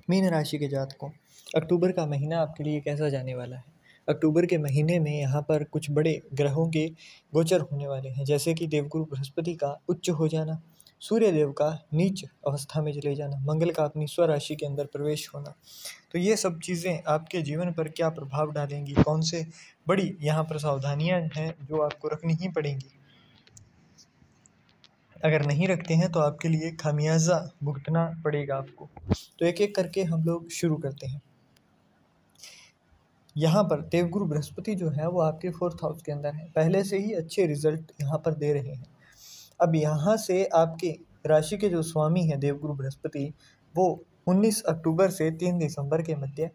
Mean राशि के जातकों, अक्टूबर का महीना आपके लिए कैसा जाने वाला है। अक्टूबर के महीने में यहाँ पर कुछ बड़े ग्रहों के गोचर होने वाले हैं, जैसे कि देवगुरु बृहस्पति का उच्च हो जाना, सूर्य देव का नीच अवस्था में चले जाना, मंगल का अपनी स्वराशि के अंदर प्रवेश होना। तो ये सब चीज़ें आपके जीवन पर क्या प्रभाव डालेंगी, कौन से बड़ी यहाँ पर सावधानियाँ हैं जो आपको रखनी ही पड़ेंगी। अगर नहीं रखते हैं तो आपके लिए खामियाजा भुगतना पड़ेगा आपको। तो एक एक करके हम लोग शुरू करते हैं। यहाँ पर देवगुरु बृहस्पति जो है वो आपके 4th हाउस के अंदर है, पहले से ही अच्छे रिजल्ट यहाँ पर दे रहे हैं। अब यहाँ से आपके राशि के जो स्वामी हैं देवगुरु बृहस्पति, वो 19 अक्टूबर से 3 दिसंबर के मध्य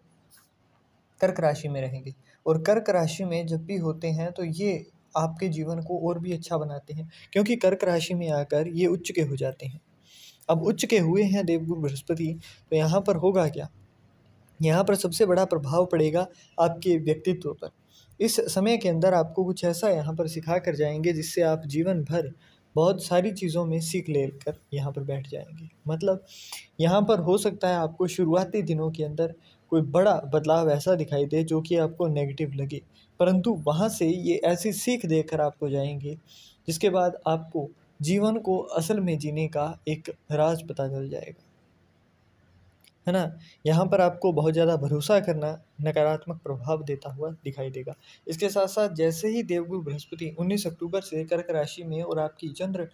कर्क राशि में रहेंगे। और कर्क राशि में जब भी होते हैं तो ये आपके जीवन को और भी अच्छा बनाते हैं, क्योंकि कर्क राशि में आकर ये उच्च के हो जाते हैं। अब उच्च के हुए हैं देवगुरु बृहस्पति, तो यहाँ पर होगा क्या, यहाँ पर सबसे बड़ा प्रभाव पड़ेगा आपके व्यक्तित्व पर। इस समय के अंदर आपको कुछ ऐसा यहाँ पर सिखा कर जाएंगे जिससे आप जीवन भर बहुत सारी चीज़ों में सीख लेकर यहाँ पर बैठ जाएंगे। मतलब यहाँ पर हो सकता है आपको शुरुआती दिनों के अंदर कोई बड़ा बदलाव ऐसा दिखाई दे जो कि आपको नेगेटिव लगे, परंतु वहाँ से ये ऐसी सीख देकर आपको जाएंगे जिसके बाद आपको जीवन को असल में जीने का एक राज पता चल जाएगा, है ना। यहाँ पर आपको बहुत ज़्यादा भरोसा करना नकारात्मक प्रभाव देता हुआ दिखाई देगा। इसके साथ साथ जैसे ही देवगुरु बृहस्पति 19 अक्टूबर से कर्क राशि में और आपकी चंद्र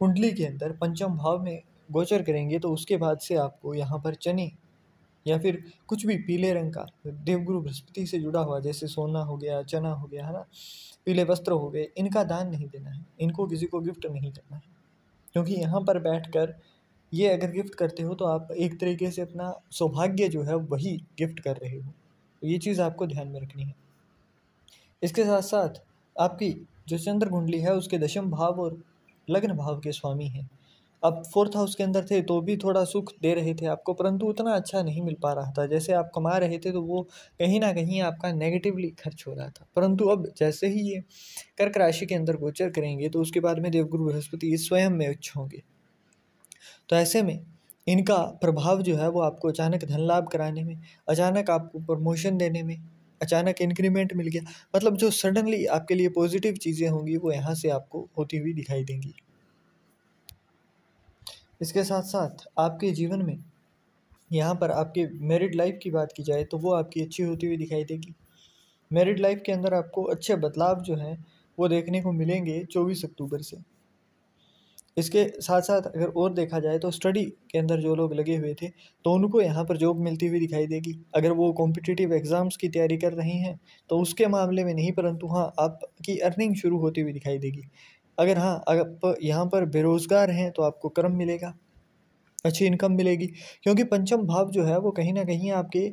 कुंडली के अंदर पंचम भाव में गोचर करेंगे, तो उसके बाद से आपको यहाँ पर चने या फिर कुछ भी पीले रंग का देवगुरु बृहस्पति से जुड़ा हुआ, जैसे सोना हो गया, चना हो गया, है ना, पीले वस्त्र हो गए, इनका दान नहीं देना है, इनको किसी को गिफ्ट नहीं करना है। क्योंकि यहाँ पर बैठकर ये अगर गिफ्ट करते हो तो आप एक तरीके से अपना सौभाग्य जो है वही गिफ्ट कर रहे हो। तो ये चीज़ आपको ध्यान में रखनी है। इसके साथ साथ आपकी जो चंद्र कुंडली है उसके दशम भाव और लग्न भाव के स्वामी हैं। अब 4th हाउस के अंदर थे तो भी थोड़ा सुख दे रहे थे आपको, परंतु उतना अच्छा नहीं मिल पा रहा था। जैसे आप कमा रहे थे तो वो कहीं ना कहीं आपका नेगेटिवली खर्च हो रहा था। परंतु अब जैसे ही ये कर्क राशि के अंदर गोचर करेंगे तो उसके बाद में देवगुरु बृहस्पति स्वयं में उच्च होंगे। तो ऐसे में इनका प्रभाव जो है वो आपको अचानक धन लाभ कराने में, अचानक आपको प्रमोशन देने में, अचानक इंक्रीमेंट मिल गया, मतलब जो सडनली आपके लिए पॉजिटिव चीज़ें होंगी वो यहाँ से आपको होती हुई दिखाई देंगी। इसके साथ साथ आपके जीवन में यहाँ पर आपके मैरिड लाइफ की बात की जाए तो वो आपकी अच्छी होती हुई दिखाई देगी। मैरिड लाइफ के अंदर आपको अच्छे बदलाव जो हैं वो देखने को मिलेंगे 24 अक्टूबर से। इसके साथ साथ अगर और देखा जाए तो स्टडी के अंदर जो लोग लगे हुए थे तो उनको यहाँ पर जॉब मिलती हुई दिखाई देगी। अगर वो कॉम्पिटिटिव एग्ज़ाम्स की तैयारी कर रहे हैं तो उसके मामले में नहीं, परंतु हाँ आपकी अर्निंग शुरू होती हुई दिखाई देगी। अगर हाँ आप यहाँ पर बेरोज़गार हैं तो आपको कर्म मिलेगा, अच्छी इनकम मिलेगी, क्योंकि पंचम भाव जो है वो कहीं ना कहीं आपके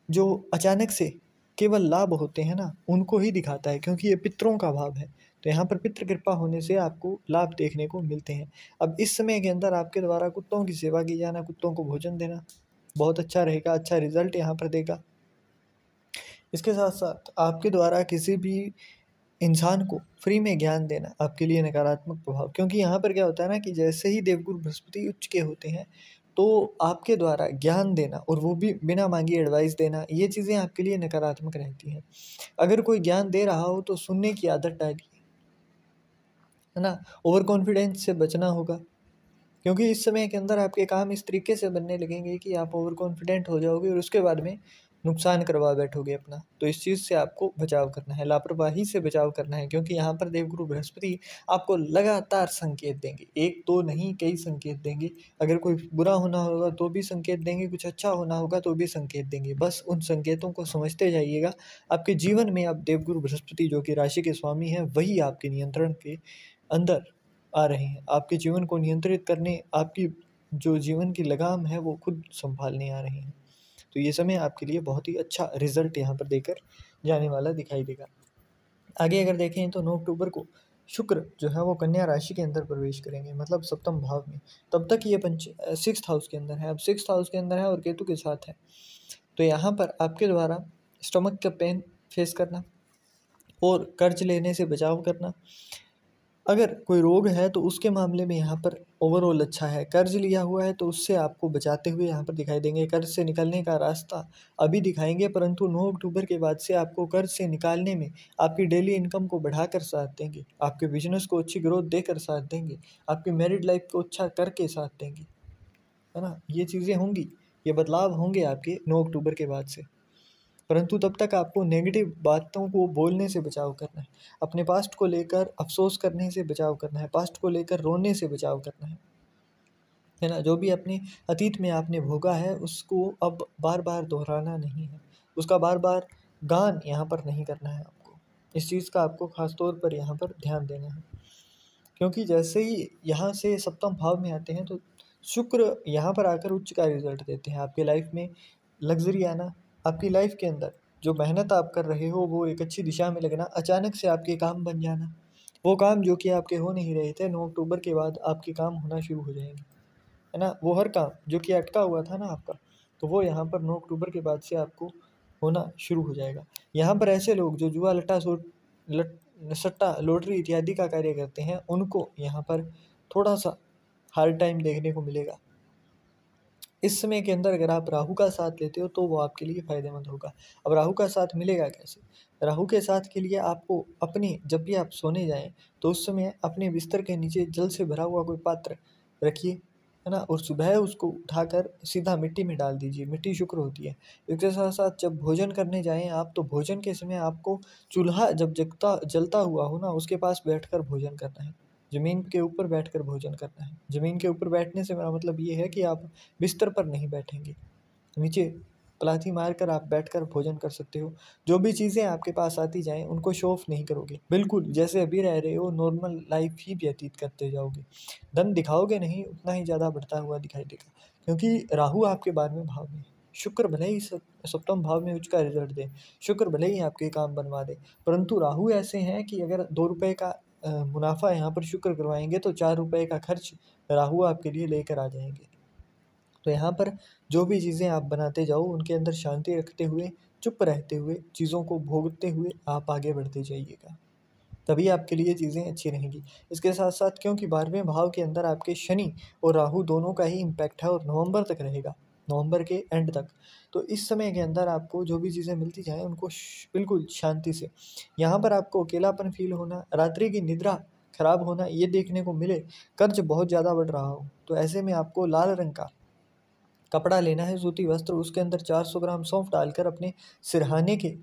जो अचानक से केवल लाभ होते हैं ना उनको ही दिखाता है, क्योंकि ये पितरों का भाव है। तो यहाँ पर पितृ कृपा होने से आपको लाभ देखने को मिलते हैं। अब इस समय के अंदर आपके द्वारा कुत्तों की सेवा की जाना, कुत्तों को भोजन देना बहुत अच्छा रहेगा, अच्छा रिजल्ट यहाँ पर देगा। इसके साथ साथ आपके द्वारा किसी भी इंसान को फ्री में ज्ञान देना आपके लिए नकारात्मक प्रभाव, क्योंकि यहाँ पर क्या होता है ना कि जैसे ही देवगुरु बृहस्पति उच्च के होते हैं तो आपके द्वारा ज्ञान देना और वो भी बिना मांगी एडवाइस देना, ये चीज़ें आपके लिए नकारात्मक रहती हैं। अगर कोई ज्ञान दे रहा हो तो सुनने की आदत डालिए, है ना। ओवर कॉन्फिडेंस से बचना होगा, क्योंकि इस समय के अंदर आपके काम इस तरीके से बनने लगेंगे कि आप ओवर कॉन्फिडेंट हो जाओगे और उसके बाद में नुकसान करवा बैठोगे अपना। तो इस चीज़ से आपको बचाव करना है, लापरवाही से बचाव करना है, क्योंकि यहाँ पर देवगुरु बृहस्पति आपको लगातार संकेत देंगे, एक दो नहीं कई संकेत देंगे। अगर कोई बुरा होना होगा तो भी संकेत देंगे, कुछ अच्छा होना होगा तो भी संकेत देंगे। बस उन संकेतों को समझते जाइएगा। आपके जीवन में अब देवगुरु बृहस्पति जो कि राशि के स्वामी हैं वही आपके नियंत्रण के अंदर आ रहे हैं, आपके जीवन को नियंत्रित करने, आपकी जो जीवन की लगाम है वो खुद संभालने आ रहे हैं। तो ये समय आपके लिए बहुत ही अच्छा रिजल्ट यहाँ पर देकर जाने वाला दिखाई देगा। आगे अगर देखें तो 9 अक्टूबर को शुक्र जो है वो कन्या राशि के अंदर प्रवेश करेंगे, मतलब सप्तम भाव में। तब तक ये 6th हाउस के अंदर है, अब 6th हाउस के अंदर है और केतु के साथ है। तो यहाँ पर आपके द्वारा स्टमक का पेन फेस करना और कर्ज लेने से बचाव करना, अगर कोई रोग है तो उसके मामले में यहाँ पर ओवरऑल अच्छा है। कर्ज लिया हुआ है तो उससे आपको बचाते हुए यहाँ पर दिखाई देंगे। कर्ज से निकलने का रास्ता अभी दिखाएंगे, परंतु 9 अक्टूबर के बाद से आपको कर्ज से निकालने में आपकी डेली इनकम को बढ़ाकर साथ देंगे, आपके बिजनेस को अच्छी ग्रोथ देकर साथ देंगे, आपकी मैरिड लाइफ को अच्छा करके साथ देंगे, है ना। ये चीज़ें होंगी, ये बदलाव होंगे आपके 9 अक्टूबर के बाद से। परंतु तब तक आपको नेगेटिव बातों को बोलने से बचाव करना है, अपने पास्ट को लेकर अफ़सोस करने से बचाव करना है, पास्ट को लेकर रोने से बचाव करना है ना। जो भी अपने अतीत में आपने भोगा है उसको अब बार-बार दोहराना नहीं है, उसका बार-बार गान यहाँ पर नहीं करना है आपको। इस चीज़ का आपको ख़ास तौर पर यहाँ पर ध्यान देना है। क्योंकि जैसे ही यहाँ से सप्तम भाव में आते हैं तो शुक्र यहाँ पर आकर उच्च का रिजल्ट देते हैं। आपके लाइफ में लग्ज़री आना, आपकी लाइफ के अंदर जो मेहनत आप कर रहे हो वो एक अच्छी दिशा में लगना, अचानक से आपके काम बन जाना, वो काम जो कि आपके हो नहीं रहे थे 9 अक्टूबर के बाद आपके काम होना शुरू हो जाएंगे, है ना। वो हर काम जो कि अटका हुआ था ना आपका, तो वो यहाँ पर 9 अक्टूबर के बाद से आपको होना शुरू हो जाएगा। यहाँ पर ऐसे लोग जो जुआ लट्टा लट सट्टा लॉटरी इत्यादि का कार्य करते हैं उनको यहाँ पर थोड़ा सा हार्ड टाइम देखने को मिलेगा। इस समय के अंदर अगर आप राहु का साथ लेते हो तो वो आपके लिए फ़ायदेमंद होगा। अब राहु का साथ मिलेगा कैसे? राहु के साथ के लिए आपको अपने जब भी आप सोने जाएँ तो उस समय अपने बिस्तर के नीचे जल से भरा हुआ कोई पात्र रखिए, है ना? और सुबह उसको उठाकर सीधा मिट्टी में डाल दीजिए, मिट्टी शुक्र होती है। इसके साथ-साथ जब भोजन करने जाएँ आप तो भोजन के समय आपको चूल्हा जब जलता हुआ हो ना उसके पास बैठकर भोजन करना है। ज़मीन के ऊपर बैठकर भोजन करना है। ज़मीन के ऊपर बैठने से मेरा मतलब ये है कि आप बिस्तर पर नहीं बैठेंगे, नीचे पलाथी मारकर आप बैठकर भोजन कर सकते हो। जो भी चीज़ें आपके पास आती जाएँ उनको शो ऑफ नहीं करोगे, बिल्कुल जैसे अभी रह रहे हो नॉर्मल लाइफ ही व्यतीत करते जाओगे। धन दिखाओगे नहीं, उतना ही ज़्यादा बढ़ता हुआ दिखाई देगा, क्योंकि राहु आपके 12वें भाव में है। शुक्र भले ही सप्तम भाव में उच्च का रिज़ल्ट दे, शुक्र भले ही आपके काम बनवा दे, परंतु राहु ऐसे हैं कि अगर ₹2 का मुनाफ़ा यहाँ पर शुक्र करवाएँगे तो ₹4 का खर्च राहु आपके लिए लेकर आ जाएँगे। तो यहाँ पर जो भी चीज़ें आप बनाते जाओ उनके अंदर शांति रखते हुए, चुप रहते हुए, चीज़ों को भोगते हुए आप आगे बढ़ते जाइएगा। तभी आपके लिए चीज़ें अच्छी रहेंगी। इसके साथ-साथ क्योंकि 12वें भाव के अंदर आपके शनि और राहु दोनों का ही इम्पैक्ट है और नवंबर तक रहेगा, नवंबर के एंड तक। तो इस समय के अंदर आपको जो भी चीज़ें मिलती जाएँ उनको बिल्कुल शांति से, यहाँ पर आपको अकेलापन फ़ील होना, रात्रि की निद्रा खराब होना ये देखने को मिले, कर्ज़ बहुत ज़्यादा बढ़ रहा हो, तो ऐसे में आपको लाल रंग का कपड़ा लेना है, सूती वस्त्र, उसके अंदर 400 ग्राम सौंफ डालकर अपने सिरहाने के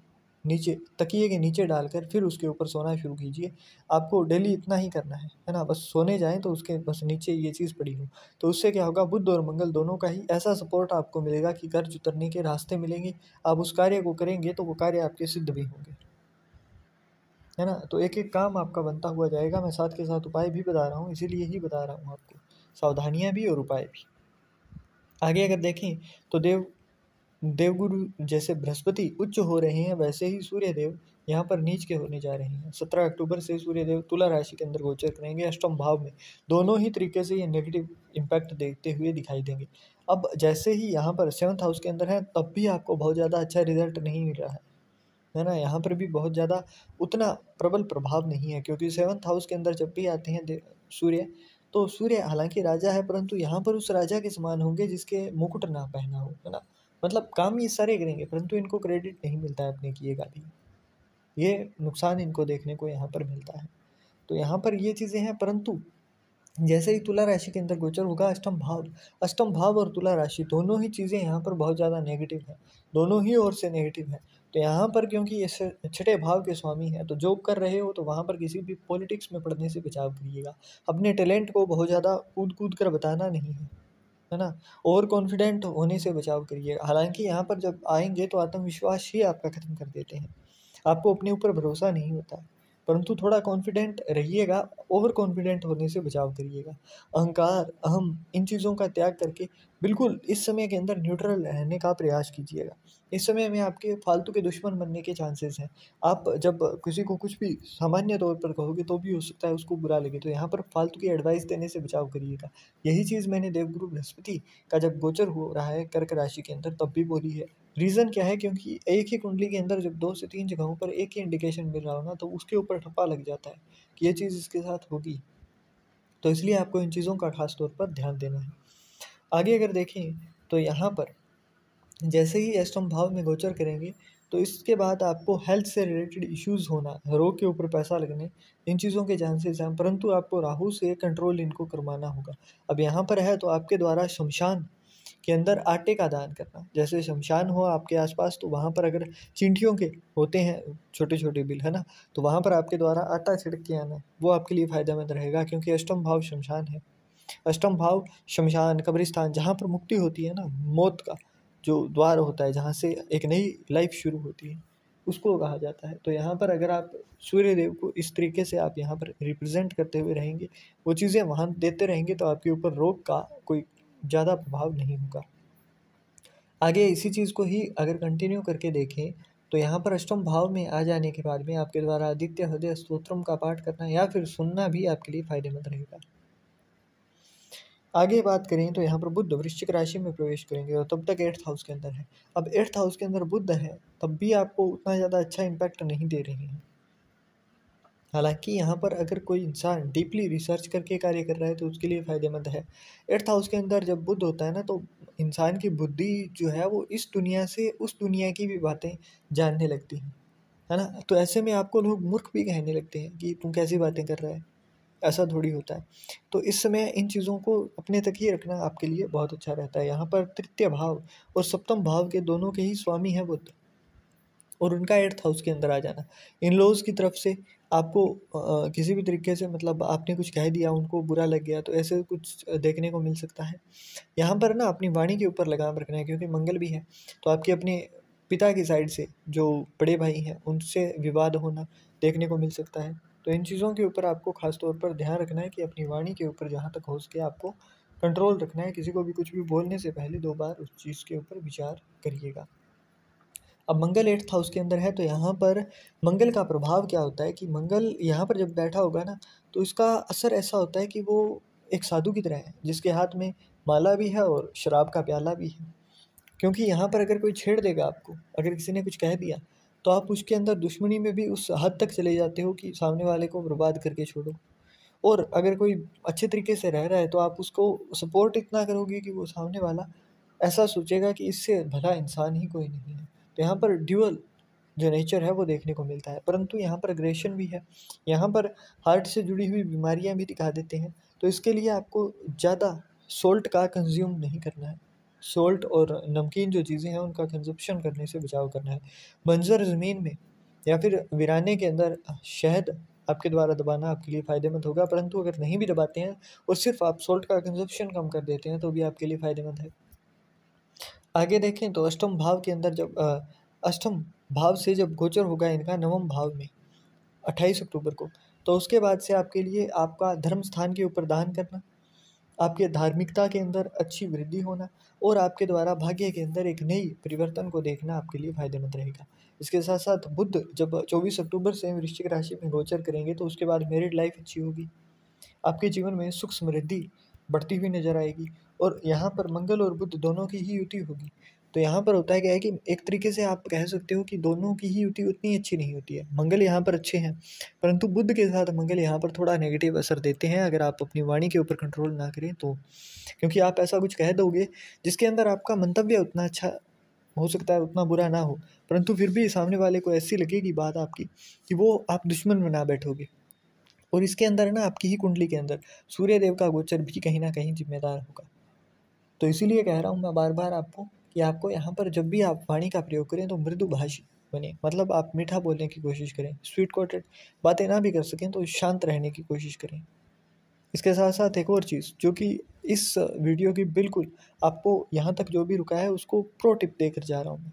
नीचे, तकिए के नीचे डालकर फिर उसके ऊपर सोना शुरू कीजिए। आपको डेली इतना ही करना है ना? बस सोने जाएँ तो उसके बस नीचे ये चीज़ पड़ी हो। तो उससे क्या होगा, बुध और मंगल दोनों का ही ऐसा सपोर्ट आपको मिलेगा कि कर्ज उतरने के रास्ते मिलेंगे। आप उस कार्य को करेंगे तो वो कार्य आपके सिद्ध भी होंगे, है ना? तो एक-एक काम आपका बनता हुआ जाएगा। मैं साथ के साथ उपाय भी बता रहा हूँ, इसीलिए ही बता रहा हूँ आपको, सावधानियाँ भी और उपाय भी। आगे अगर देखें तो देवगुरु जैसे बृहस्पति उच्च हो रहे हैं वैसे ही सूर्यदेव यहाँ पर नीच के होने जा रहे हैं। 17 अक्टूबर से सूर्यदेव तुला राशि के अंदर गोचर करेंगे अष्टम भाव में। दोनों ही तरीके से ये नेगेटिव इम्पैक्ट देखते हुए दिखाई देंगे। अब जैसे ही यहाँ पर 7th हाउस के अंदर है तब भी आपको बहुत ज़्यादा अच्छा रिजल्ट नहीं मिल रहा है ना? यहाँ पर भी बहुत ज़्यादा उतना प्रबल प्रभाव नहीं है, क्योंकि 7th हाउस के अंदर जब भी आते हैं सूर्य, तो सूर्य हालाँकि राजा है परंतु यहाँ पर उस राजा के समान होंगे जिसके मुकुट ना पहना हो, है ना? मतलब काम ये सारे करेंगे परंतु इनको क्रेडिट नहीं मिलता है अपने किए का भी। ये नुकसान इनको देखने को यहाँ पर मिलता है। तो यहाँ पर ये चीज़ें हैं, परंतु जैसे ही तुला राशि के अंदर गोचर होगा अष्टम भाव और तुला राशि दोनों ही चीज़ें यहाँ पर बहुत ज़्यादा नेगेटिव है, दोनों ही ओर से नेगेटिव है। तो यहाँ पर क्योंकि ये छठे भाव के स्वामी हैं तो जॉब कर रहे हो तो वहाँ पर किसी भी पॉलिटिक्स में पढ़ने से बचाव करिएगा। अपने टैलेंट को बहुत ज़्यादा कूद-कूद कर बताना नहीं है ना? ओवर कॉन्फिडेंट होने से बचाव करिएगा। हालाँकि यहाँ पर जब आएँगे तो आत्मविश्वास ही आपका खत्म कर देते हैं। आपको अपने ऊपर भरोसा नहीं होता है, परंतु थोड़ा कॉन्फिडेंट रहिएगा, ओवर कॉन्फिडेंट होने से बचाव करिएगा। अहंकार, अहम इन चीज़ों का त्याग करके बिल्कुल इस समय के अंदर न्यूट्रल रहने का प्रयास कीजिएगा। इस समय में आपके फालतू के दुश्मन बनने के चांसेस हैं। आप जब किसी को कुछ भी सामान्य तौर पर कहोगे तो भी हो सकता है उसको बुरा लगे, तो यहाँ पर फालतू की एडवाइस देने से बचाव करिएगा। यही चीज़ मैंने देवगुरु बृहस्पति का जब गोचर हो रहा है कर्क राशि के अंदर तब भी बोली है। रीज़न क्या है, क्योंकि एक ही कुंडली के अंदर जब 2 से 3 जगहों पर एक ही इंडिकेशन मिल रहा हो ना, तो उसके ऊपर ठप्पा लग जाता है कि ये चीज़ इसके साथ होगी। तो इसलिए आपको इन चीज़ों का खास तौर पर ध्यान देना है। आगे अगर देखें तो यहाँ पर जैसे ही अष्टम भाव में गोचर करेंगे तो इसके बाद आपको हेल्थ से रिलेटेड इश्यूज होना, रोग के ऊपर पैसा लगने, इन चीज़ों के चांसेस हैं, परंतु आपको राहु से कंट्रोल इनको करवाना होगा। अब यहाँ पर है तो आपके द्वारा शमशान के अंदर आटे का दान करना, जैसे शमशान हो आपके आसपास तो वहाँ पर अगर चींटियों के होते हैं छोटे छोटे बिल, है ना, तो वहाँ पर आपके द्वारा आटा छिड़क के आना, वो आपके लिए फ़ायदेमंद रहेगा, क्योंकि अष्टम भाव शमशान है। अष्टम भाव शमशान, कब्रिस्तान, जहाँ पर मुक्ति होती है ना, मौत का जो द्वार होता है जहाँ से एक नई लाइफ शुरू होती है, उसको कहा जाता है। तो यहाँ पर अगर आप सूर्य देव को इस तरीके से आप यहाँ पर रिप्रेजेंट करते हुए रहेंगे, वो चीज़ें वहाँ देते रहेंगे, तो आपके ऊपर रोग का कोई ज़्यादा प्रभाव नहीं होगा। आगे इसी चीज़ को ही अगर कंटिन्यू करके देखें तो यहाँ पर अष्टम भाव में आ जाने के बाद में आपके द्वारा आदित्य हृदय स्तोत्रम का पाठ करना या फिर सुनना भी आपके लिए फायदेमंद रहेगा। आगे बात करें तो यहाँ पर बुध वृश्चिक राशि में प्रवेश करेंगे और तब तक 8th हाउस के अंदर है। अब 8th हाउस के अंदर बुध है तब भी आपको उतना ज़्यादा अच्छा इम्पैक्ट नहीं दे रहे हैं। हालांकि यहाँ पर अगर कोई इंसान डीपली रिसर्च करके कार्य कर रहा है तो उसके लिए फ़ायदेमंद है। 8th हाउस के अंदर जब बुध होता है ना, तो इंसान की बुद्धि जो है वो इस दुनिया से उस दुनिया की भी बातें जानने लगती हैं, है ना। तो ऐसे में आपको लोग मूर्ख भी कहने लगते हैं कि तुम कैसी बातें कर रहा है, ऐसा थोड़ी होता है। तो इस समय इन चीज़ों को अपने तक ही रखना आपके लिए बहुत अच्छा रहता है। यहाँ पर तृतीय भाव और सप्तम भाव के दोनों के ही स्वामी हैं बुध, और उनका 8th हाउस के अंदर आ जाना, इन लॉज की तरफ से आपको किसी भी तरीके से मतलब आपने कुछ कह दिया उनको बुरा लग गया, तो ऐसे कुछ देखने को मिल सकता है। यहाँ पर ना अपनी वाणी के ऊपर लगाम रखना है, क्योंकि मंगल भी है, तो आपके अपने पिता की साइड से जो बड़े भाई हैं उनसे विवाद होना देखने को मिल सकता है। तो इन चीज़ों के ऊपर आपको खास तौर पर ध्यान रखना है कि अपनी वाणी के ऊपर जहाँ तक हो सके आपको कंट्रोल रखना है। किसी को भी कुछ भी बोलने से पहले 2 बार उस चीज़ के ऊपर विचार करिएगा। अब मंगल 8th हाउस के अंदर है तो यहाँ पर मंगल का प्रभाव क्या होता है कि मंगल यहाँ पर जब बैठा होगा ना, तो इसका असर ऐसा होता है कि वो एक साधु की तरह है जिसके हाथ में माला भी है और शराब का प्याला भी है। क्योंकि यहाँ पर अगर कोई छेड़ देगा आपको, अगर किसी ने कुछ कह दिया, तो आप उसके अंदर दुश्मनी में भी उस हद तक चले जाते हो कि सामने वाले को बर्बाद करके छोड़ो। और अगर कोई अच्छे तरीके से रह रहा है तो आप उसको सपोर्ट इतना करोगे कि वो सामने वाला ऐसा सोचेगा कि इससे भला इंसान ही कोई नहीं है। तो यहाँ पर ड्यूअल जो नेचर है वो देखने को मिलता है, परंतु यहाँ पर अग्रेशन भी है। यहाँ पर हार्ट से जुड़ी हुई बीमारियाँ भी दिखा देते हैं, तो इसके लिए आपको ज़्यादा सोल्ट का कंज्यूम नहीं करना है। सोल्ट और नमकीन जो चीज़ें हैं उनका कंजप्शन करने से बचाव करना है। बंजर ज़मीन में या फिर वीराने के अंदर शहद आपके द्वारा दबाना आपके लिए फ़ायदेमंद होगा, परंतु अगर नहीं भी दबाते हैं और सिर्फ आप सोल्ट का कंजप्शन कम कर देते हैं तो भी आपके लिए फ़ायदेमंद है। आगे देखें तो अष्टम भाव के अंदर जब अष्टम भाव से जब गोचर होगा इनका नवम भाव में 28 अक्टूबर को, तो उसके बाद से आपके लिए आपका धर्म स्थान के ऊपर दान करना, आपके धार्मिकता के अंदर अच्छी वृद्धि होना और आपके द्वारा भाग्य के अंदर एक नई परिवर्तन को देखना आपके लिए फायदेमंद रहेगा। इसके साथ साथ बुध जब 24 अक्टूबर से वृश्चिक राशि में गोचर करेंगे तो उसके बाद मैरिड लाइफ अच्छी होगी, आपके जीवन में सुख समृद्धि बढ़ती हुई नजर आएगी, और यहाँ पर मंगल और बुध दोनों की ही युति होगी। तो यहाँ पर होता है क्या है कि एक तरीके से आप कह सकते हो कि दोनों की ही युति उतनी अच्छी नहीं होती है। मंगल यहाँ पर अच्छे हैं, परंतु बुध के साथ मंगल यहाँ पर थोड़ा नेगेटिव असर देते हैं अगर आप अपनी वाणी के ऊपर कंट्रोल ना करें तो। क्योंकि आप ऐसा कुछ कह दोगे जिसके अंदर आपका मंतव्य उतना अच्छा हो सकता है, उतना बुरा ना हो, परंतु फिर भी सामने वाले को ऐसी लगेगी बात आपकी कि वो आप दुश्मन बना बैठोगे। और इसके अंदर ना आपकी ही कुंडली के अंदर सूर्य देव का गोचर भी कहीं ना कहीं जिम्मेदार होगा। तो इसीलिए कह रहा हूँ मैं बार बार आपको कि आपको यहाँ पर जब भी आप वाणी का प्रयोग करें तो मृदुभाषी बने, मतलब आप मीठा बोलने की कोशिश करें, स्वीट कोटेड बातें ना भी कर सकें तो शांत रहने की कोशिश करें। इसके साथ साथ एक और चीज़ जो कि इस वीडियो की बिल्कुल आपको यहाँ तक जो भी रुका है उसको प्रो टिप देकर जा रहा हूँ मैं।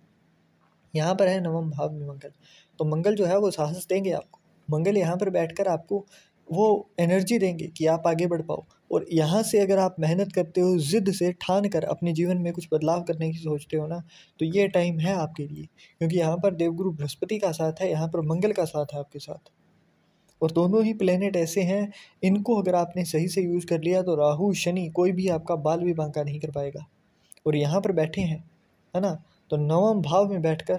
यहाँ पर है नवम भाव में मंगल, तो मंगल जो है वो साहस देंगे आपको। मंगल यहाँ पर बैठकर आपको वो एनर्जी देंगे कि आप आगे बढ़ पाओ। और यहाँ से अगर आप मेहनत करते हो, ज़िद से ठान कर अपने जीवन में कुछ बदलाव करने की सोचते हो ना, तो ये टाइम है आपके लिए, क्योंकि यहाँ पर देवगुरु बृहस्पति का साथ है, यहाँ पर मंगल का साथ है आपके साथ। और दोनों ही प्लेनेट ऐसे हैं, इनको अगर आपने सही से यूज़ कर लिया तो राहु शनि कोई भी आपका बाल भी बांका नहीं कर पाएगा। और यहाँ पर बैठे हैं, है ना, तो नवम भाव में बैठकर,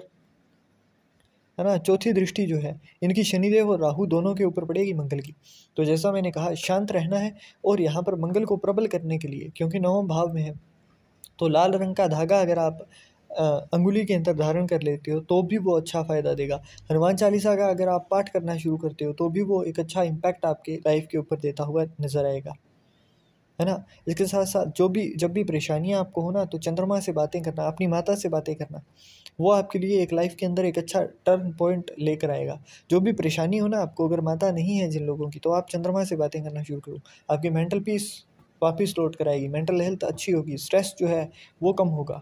है ना, चौथी दृष्टि जो है इनकी शनिदेव और राहु दोनों के ऊपर पड़ेगी मंगल की। तो जैसा मैंने कहा, शांत रहना है और यहाँ पर मंगल को प्रबल करने के लिए, क्योंकि नवम भाव में है, तो लाल रंग का धागा अगर आप अंगुली के अंदर धारण कर लेते हो तो भी वो अच्छा फ़ायदा देगा। हनुमान चालीसा का अगर आप पाठ करना शुरू करते हो तो भी वो एक अच्छा इम्पैक्ट आपके लाइफ के ऊपर देता हुआ नज़र आएगा, है ना। इसके साथ साथ जब भी परेशानियाँ आपको हो ना, तो चंद्रमा से बातें करना, अपनी माता से बातें करना, वो आपके लिए एक लाइफ के अंदर एक अच्छा टर्न पॉइंट लेकर आएगा। जो भी परेशानी हो ना आपको, अगर माता नहीं है जिन लोगों की, तो आप चंद्रमा से बातें करना शुरू करो, आपकी मेंटल पीस वापस लौट कर आएगी, मेंटल हेल्थ अच्छी होगी, स्ट्रेस जो है वो कम होगा।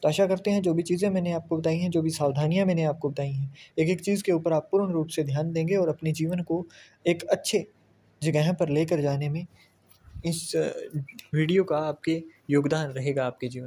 तो आशा करते हैं जो भी चीज़ें मैंने आपको बताई हैं, जो भी सावधानियाँ मैंने आपको बताई हैं, एक-एक चीज़ के ऊपर आप पूर्ण रूप से ध्यान देंगे और अपने जीवन को एक अच्छे जगह पर लेकर जाने में इस वीडियो का आपके योगदान रहेगा आपके जीवन में।